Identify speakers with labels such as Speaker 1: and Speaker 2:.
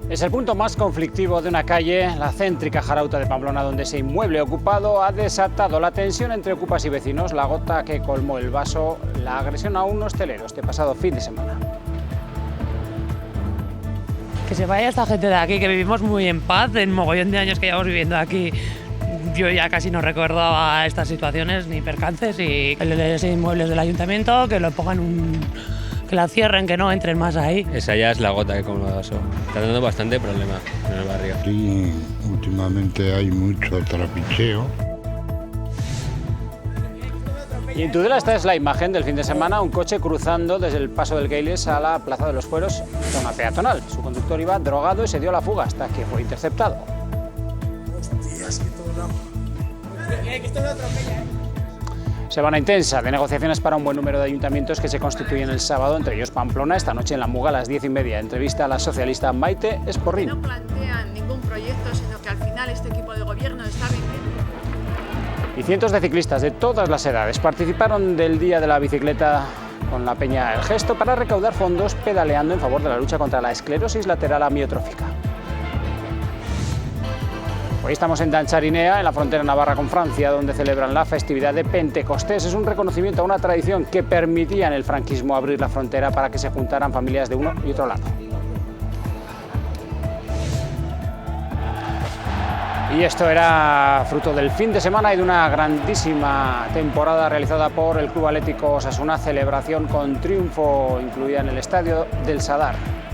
Speaker 1: Es el punto más conflictivo de una calle, la céntrica Jarauta de Pamplona, donde ese inmueble ocupado ha desatado la tensión entre ocupas y vecinos, la gota que colmó el vaso, la agresión a un hostelero este pasado fin de semana.
Speaker 2: Que se vaya esta gente de aquí, que vivimos muy en paz, en mogollón de años que llevamos viviendo aquí. Yo ya casi no recordaba estas situaciones ni percances, y los inmuebles del ayuntamiento que lo pongan que la cierren, que no entren más ahí.
Speaker 3: Esa ya es la gota que como el vaso. Está dando bastante problema en el barrio.
Speaker 4: Sí, últimamente hay mucho trapicheo.
Speaker 1: Y en Tudela esta es la imagen del fin de semana, un coche cruzando desde el paso del Keiles a la Plaza de los Fueros, zona peatonal. Su conductor iba drogado y se dio a la fuga hasta que fue interceptado.
Speaker 5: Hostias, que todo lado. Que esto lo atropella,
Speaker 1: Semana intensa de negociaciones para un buen número de ayuntamientos que se constituyen el sábado, entre ellos Pamplona, esta noche en la Muga a las 10:30. Entrevista a la socialista Maite Esporrín.
Speaker 6: No plantean ningún proyecto, sino que al final este equipo de gobierno está rindiendo.
Speaker 1: Y cientos de ciclistas de todas las edades participaron del Día de la Bicicleta con la Peña El Gesto para recaudar fondos pedaleando en favor de la lucha contra la esclerosis lateral amiotrófica. Hoy estamos en Dancharinea, en la frontera navarra con Francia, donde celebran la festividad de Pentecostés. Es un reconocimiento a una tradición que permitía en el franquismo abrir la frontera para que se juntaran familias de uno y otro lado. Y esto era fruto del fin de semana y de una grandísima temporada realizada por el Club Atlético Osasuna, celebración con triunfo incluida en el estadio del Sadar.